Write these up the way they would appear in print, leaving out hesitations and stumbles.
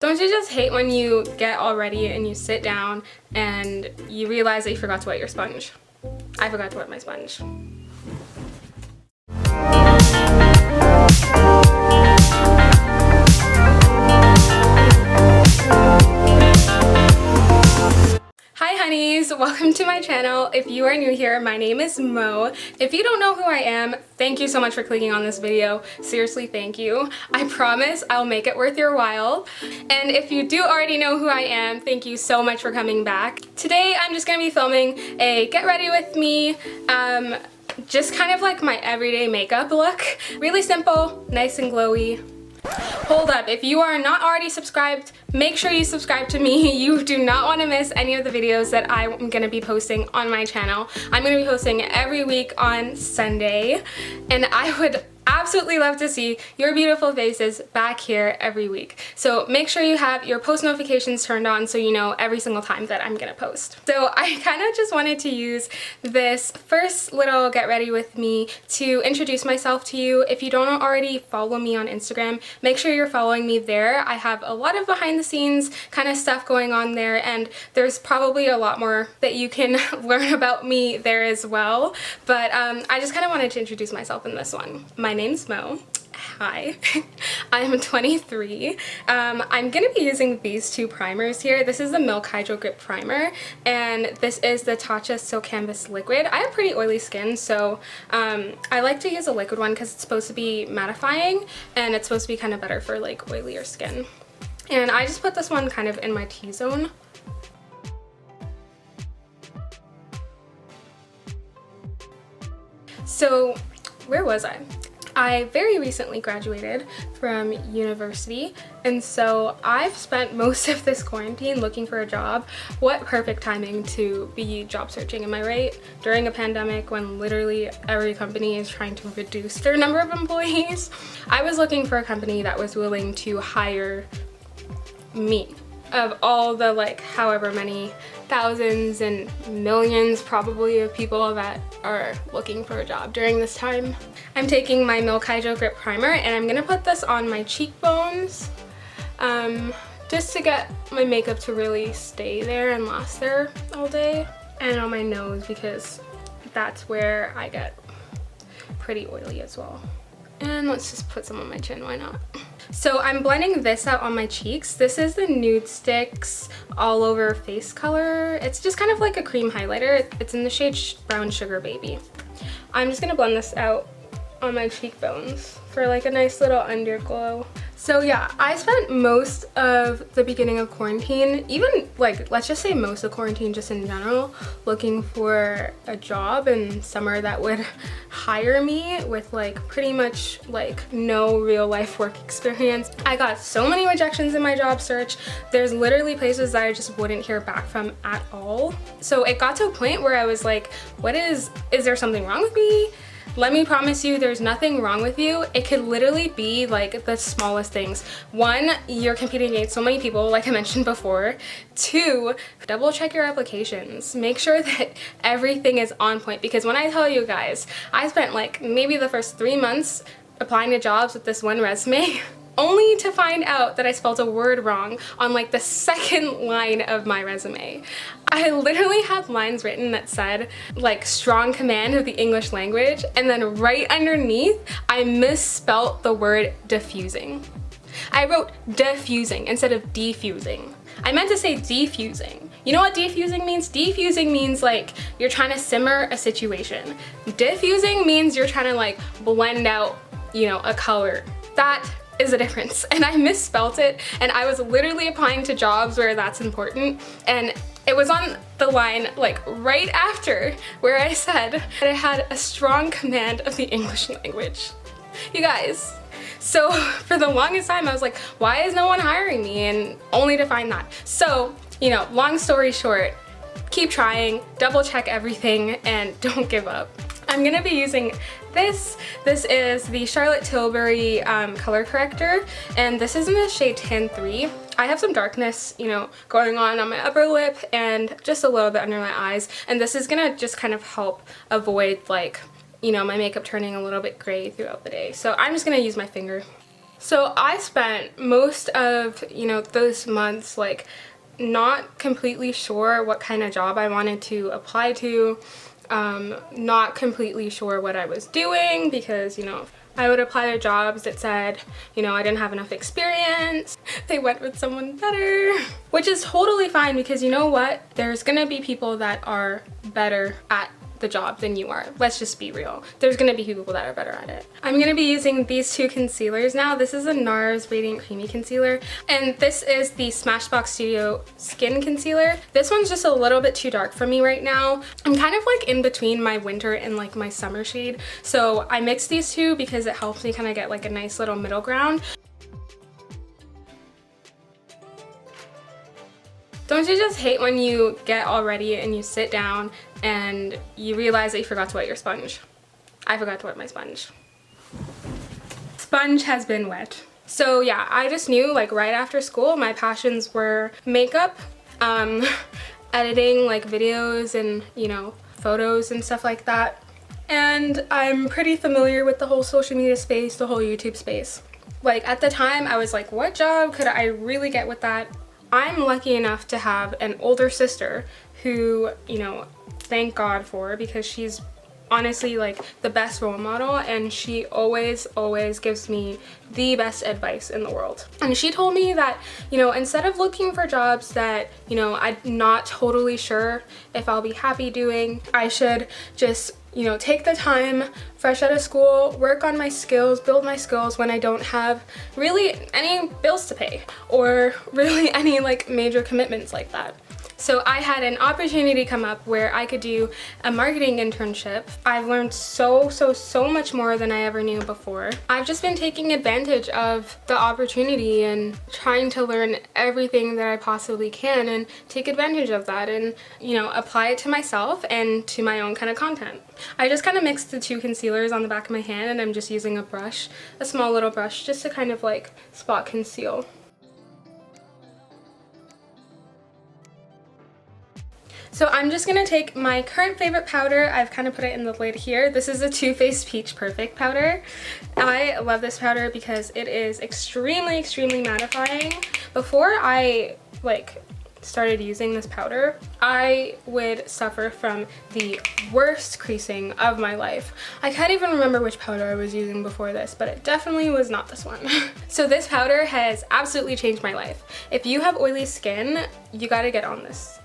Don't you just hate when you get all ready and you sit down and you realize that you forgot to wet your sponge? I forgot to wet my sponge. Hi honeys, welcome to my channel. If you are new here, my name is Mo. If you don't know who I am, thank you so much for clicking on this video. Seriously, thank you. I promise I'll make it worth your while. And if you do already know who I am, thank you so much for coming back. Today I'm just gonna be filming a get ready with me, just kind of like my everyday makeup look. Really simple, nice and glowy. Hold up, if you are not already subscribed, make sure you subscribe to me. You do not want to miss any of the videos that I'm going to be posting on my channel. I'm going to be posting every week on Sunday, and I would absolutely love to see your beautiful faces back here every week. So make sure you have your post notifications turned on so you know every single time that I'm gonna post. So I kind of just wanted to use this first little get ready with me to introduce myself to you. If you don't already follow me on Instagram, make sure you're following me there. I have a lot of behind the scenes kind of stuff going on there, and there's probably a lot more that you can learn about me there as well. But I just kind of wanted to introduce myself in this one. My name's Mo. Hi. I'm 23. I'm going to be using these two primers here. This is the Milk Hydro Grip Primer, and this is the Tatcha Silk Canvas Liquid. I have pretty oily skin, so I like to use a liquid one because it's supposed to be mattifying, and it's supposed to be kind of better for like oilier skin. And I just put this one kind of in my T-zone. So where was I? I very recently graduated from university, and so I've spent most of this quarantine looking for a job. What perfect timing to be job searching, am I right? During a pandemic when literally every company is trying to reduce their number of employees. I was looking for a company that was willing to hire me. Of all the like however many thousands and millions probably of people that are looking for a job during this time. I'm taking my Milk Hydro Grip Primer and I'm gonna put this on my cheekbones just to get my makeup to really stay there and last there all day, and on my nose because that's where I get pretty oily as well. And let's just put some on my chin, why not? So I'm blending this out on my cheeks. This is the Nudestix all over face color. It's just kind of like a cream highlighter. It's in the shade Brown Sugar Baby. I'm just gonna blend this out on my cheekbones for like a nice little underglow. So yeah, I spent most of the beginning of quarantine, even like let's just say most of quarantine just in general, looking for a job and somewhere that would hire me with like pretty much like no real life work experience. I got so many rejections in my job search. There's literally places that I just wouldn't hear back from at all. So it got to a point where I was like, is there something wrong with me? Let me promise you there's nothing wrong with you. It could literally be like the smallest things. One, you're competing against so many people like I mentioned before. Two, double check your applications. Make sure that everything is on point, because when I tell you guys, I spent like maybe the first 3 months applying to jobs with this one resume only to find out that I spelled a word wrong on like the second line of my resume. I literally had lines written that said like strong command of the English language, and then right underneath I misspelt the word diffusing. I wrote diffusing instead of defusing. I meant to say defusing. You know what defusing means? Defusing means like you're trying to simmer a situation. Diffusing means you're trying to like blend out, you know, a color. That is a difference, and I misspelt it, and I was literally applying to jobs where that's important, and it was on the line like right after where I said that I had a strong command of the English language. You guys, so for the longest time I was like, why is no one hiring me? And only to find that. So, you know, long story short, keep trying, double check everything, and don't give up. I'm gonna be using this. This is the Charlotte Tilbury color corrector, and this is in the shade Tan 3. I have some darkness, you know, going on my upper lip and just a little bit under my eyes, and this is gonna just kind of help avoid like, you know, my makeup turning a little bit gray throughout the day. So I'm just gonna use my finger. So I spent most of, those months like not completely sure what kind of job I wanted to apply to, not completely sure what I was doing because, I would apply to jobs that said, I didn't have enough experience. They went with someone better, which is totally fine because you know what? There's gonna be people that are better at the job than you are. Let's just be real. There's gonna be people that are better at it. I'm gonna be using these two concealers now. This is a Nars Radiant Creamy Concealer, and this is the Smashbox Studio Skin Concealer. This one's just a little bit too dark for me right now. I'm kind of like in between my winter and like my summer shade. So I mixed these two because it helps me kind of get like a nice little middle ground. Don't you just hate when you get all ready and you sit down and you realize that you forgot to wet your sponge? I forgot to wet my sponge. Sponge has been wet. So yeah, I just knew like right after school my passions were makeup, editing like videos and photos and stuff like that. And I'm pretty familiar with the whole social media space, the whole YouTube space. Like at the time I was like, what job could I really get with that? I'm lucky enough to have an older sister who, thank God for, because she's honestly like the best role model, and she always gives me the best advice in the world. And she told me that, instead of looking for jobs that, I'm not totally sure if I'll be happy doing, I should just take the time fresh out of school, work on my skills, build my skills when I don't have really any bills to pay or really any like major commitments like that. So I had an opportunity come up where I could do a marketing internship. I've learned so much more than I ever knew before. I've just been taking advantage of the opportunity and trying to learn everything that I possibly can and take advantage of that and, apply it to myself and to my own kind of content. I just kind of mixed the two concealers on the back of my hand, and I'm just using a brush, a small little brush, just to kind of like spot conceal. So I'm just gonna take my current favorite powder. I've kind of put it in the lid here. This is a Too Faced Peach Perfect powder. I love this powder because it is extremely mattifying. Before I started using this powder, I would suffer from the worst creasing of my life. I can't even remember which powder I was using before this, but it definitely was not this one. So this powder has absolutely changed my life. If you have oily skin, you gotta get on this.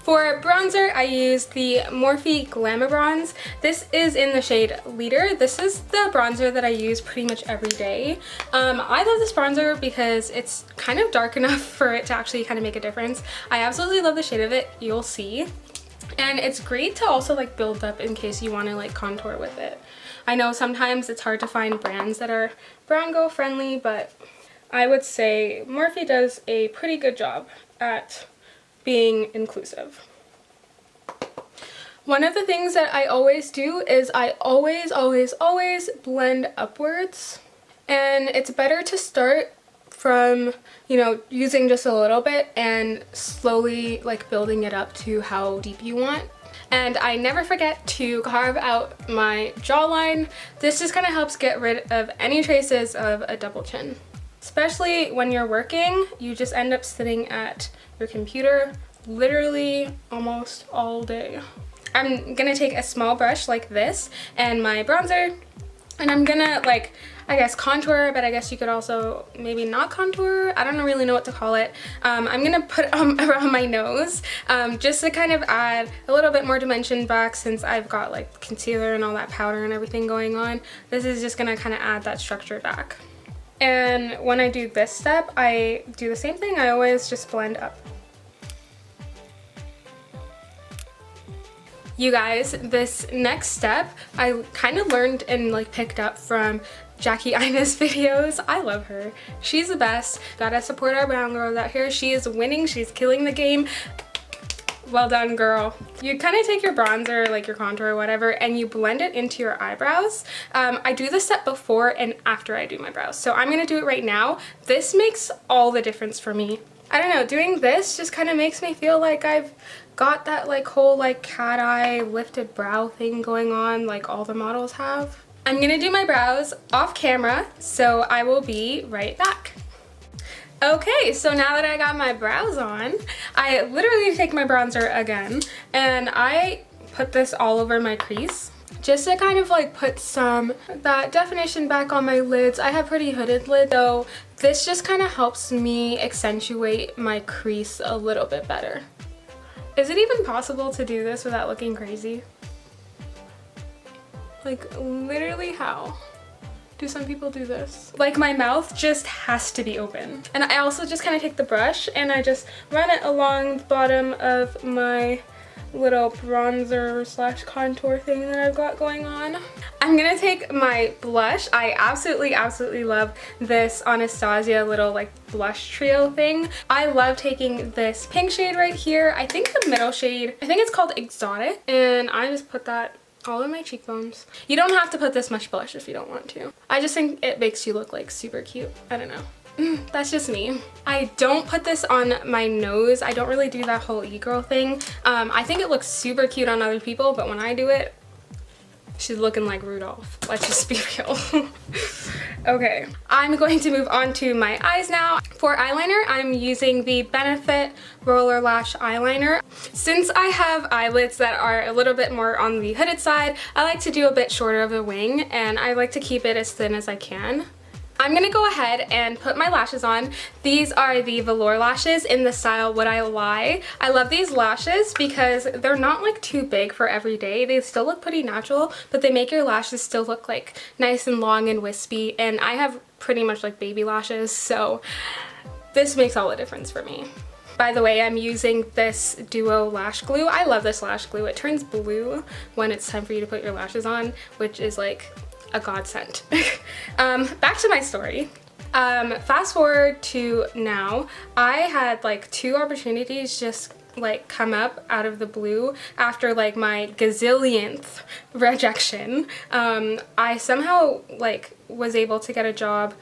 For bronzer, I use the Morphe Glamabronze. This is in the shade Leader. This is the bronzer that I use pretty much every day. I love this bronzer because it's kind of dark enough for it to actually kind of make a difference. I absolutely love the shade of it, you'll see. And it's great to also like build up in case you want to like contour with it. I know sometimes it's hard to find brands that are brown girl friendly, but I would say Morphe does a pretty good job at being inclusive. One of the things that I always do is I always blend upwards, and it's better to start from using just a little bit and slowly like building it up to how deep you want. And I never forget to carve out my jawline. This just kind of helps get rid of any traces of a double chin. Especially when you're working, you just end up sitting at your computer literally almost all day. I'm gonna take a small brush like this and my bronzer, and I'm gonna I guess contour, but I guess you could also maybe not contour. I don't really know what to call it. I'm gonna put around my nose just to kind of add a little bit more dimension back, since I've got like concealer and all that powder and everything going on. This is just gonna kind of add that structure back. And when I do this step, I do the same thing. I always just blend up. You guys, this next step I kind of learned and picked up from Jackie Ina's videos. I love her. She's the best. Gotta support our brown girls out here. She is winning. She's killing the game. Well done, girl. You kind of take your bronzer, your contour or whatever, and you blend it into your eyebrows. I do this step before and after I do my brows, so I'm gonna do it right now. This makes all the difference for me. I don't know, doing this just kind of makes me feel like I've got that like whole like cat eye lifted brow thing going on like all the models have. I'm gonna do my brows off camera, so I will be right back. Okay, so now that I got my brows on, I literally take my bronzer again and I put this all over my crease just to kind of like put some that definition back on my lids. I have pretty hooded lids, so this just kind of helps me accentuate my crease a little bit better. Is it even possible to do this without looking crazy? Like, literally how do some people do this? Like, my mouth just has to be open. And I also just kind of take the brush and I just run it along the bottom of my little bronzer slash contour thing that I've got going on. I'm gonna take my blush. I absolutely love this Anastasia little like blush trio thing. I love taking this pink shade right here. I think the middle shade, I think it's called Exotic, and I just put that all in my cheekbones. You don't have to put this much blush if you don't want to. I just think it makes you look like super cute. I don't know. That's just me. I don't put this on my nose. I don't really do that whole e-girl thing. I think it looks super cute on other people, but when I do it, she's looking like Rudolph. Let's just be real. Okay, I'm going to move on to my eyes now. For eyeliner, I'm using the Benefit Roller Lash Eyeliner. Since I have eyelids that are a little bit more on the hooded side, I like to do a bit shorter of a wing, and I like to keep it as thin as I can. I'm gonna go ahead and put my lashes on. These are the velour lashes in the style Would I Lie. I love these lashes because they're not like too big for every day. They still look pretty natural, but they make your lashes still look like nice and long and wispy, and I have pretty much like baby lashes, so this makes all the difference for me. By the way, I'm using this Duo lash glue. I love this lash glue. It turns blue when it's time for you to put your lashes on, which is like a godsend. Back to my story. Fast forward to now, I had like 2 opportunities just like come up out of the blue after like my gazillionth rejection. I somehow like was able to get a job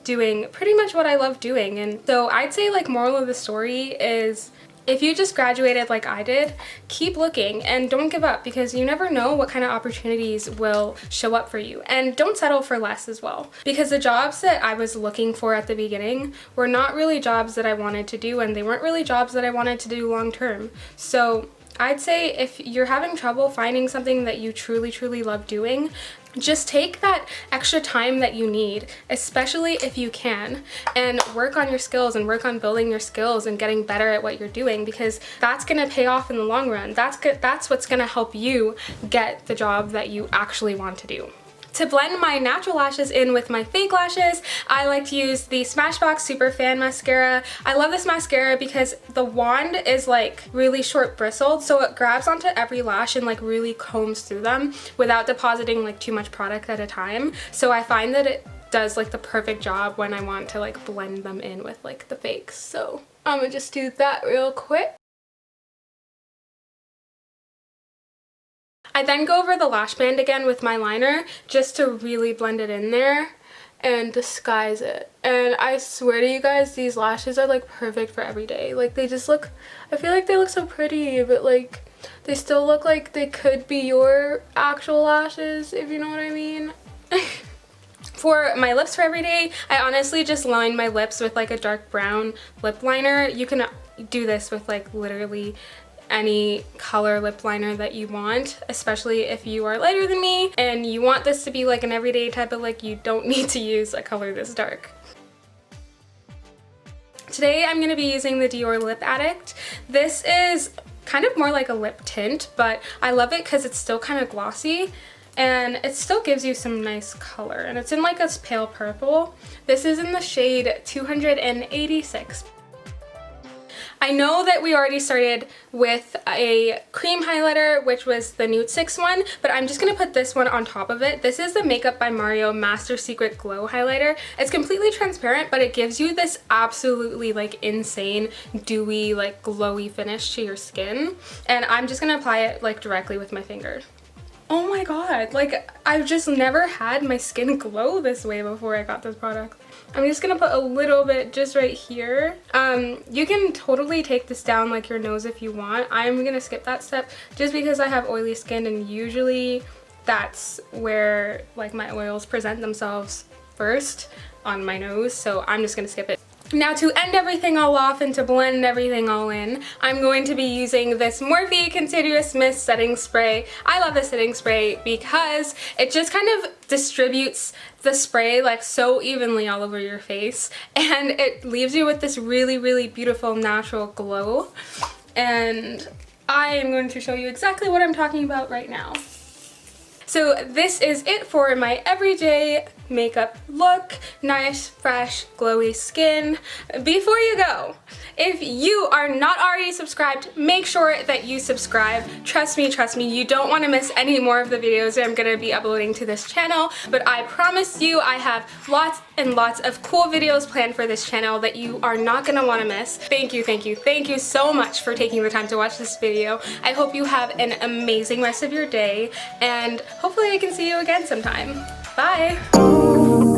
doing pretty much what I love doing, and so I'd say like moral of the story is, if you just graduated like I did, keep looking and don't give up, because you never know what kind of opportunities will show up for you. And don't settle for less as well, because the jobs that I was looking for at the beginning were not really jobs that I wanted to do, and they weren't really jobs that I wanted to do long term. So I'd say if you're having trouble finding something that you truly love doing, just take that extra time that you need, especially if you can, and work on your skills and work on building your skills and getting better at what you're doing, because that's going to pay off in the long run. That's what's going to help you get the job that you actually want to do. To blend my natural lashes in with my fake lashes, I like to use the Smashbox Super Fan Mascara. I love this mascara because the wand is like really short bristled, so it grabs onto every lash and like really combs through them without depositing like too much product at a time. So I find that it does like the perfect job when I want to like blend them in with like the fakes. So I'm gonna just do that real quick. I then go over the lash band again with my liner just to really blend it in there and disguise it. And I swear to you guys, these lashes are like perfect for every day. Like they just look, I feel like they look so pretty, but like they still look like they could be your actual lashes, if you know what I mean. For my lips for every day, I honestly just line my lips with like a dark brown lip liner. You can do this with like literally any color lip liner that you want, especially if you are lighter than me and you want this to be like an everyday type of look. You don't need to use a color this dark. Today I'm going to be using the Dior Lip Addict. This is kind of more like a lip tint, but I love it because it's still kind of glossy and it still gives you some nice color, and it's in like a pale purple. This is in the shade 286. I know that we already started with a cream highlighter, which was the Nudestix one, but I'm just gonna put this one on top of it. This is the Makeup by Mario Master Secret Glow highlighter. It's completely transparent, but it gives you this absolutely like insane dewy, like glowy finish to your skin. And I'm just gonna apply it like directly with my finger. Oh my god, like I've just never had my skin glow this way before I got this product. I'm just gonna put a little bit just right here. You can totally take this down like your nose if you want. I'm gonna skip that step just because I have oily skin, and usually that's where like my oils present themselves first, on my nose, so I'm just gonna skip it. Now to end everything all off and to blend everything all in, I'm going to be using this Morphe Continuous Mist Setting Spray. I love this setting spray because it just kind of distributes the spray like so evenly all over your face, and it leaves you with this really, really beautiful natural glow. And I am going to show you exactly what I'm talking about right now. So this is it for my everyday makeup look. Nice, fresh, glowy skin. Before you go, if you are not already subscribed, make sure that you subscribe. Trust me, you don't want to miss any more of the videos that I'm going to be uploading to this channel, but I promise you I have lots and lots of cool videos planned for this channel that you are not going to want to miss. Thank you so much for taking the time to watch this video. I hope you have an amazing rest of your day, and hopefully I can see you again sometime. Bye!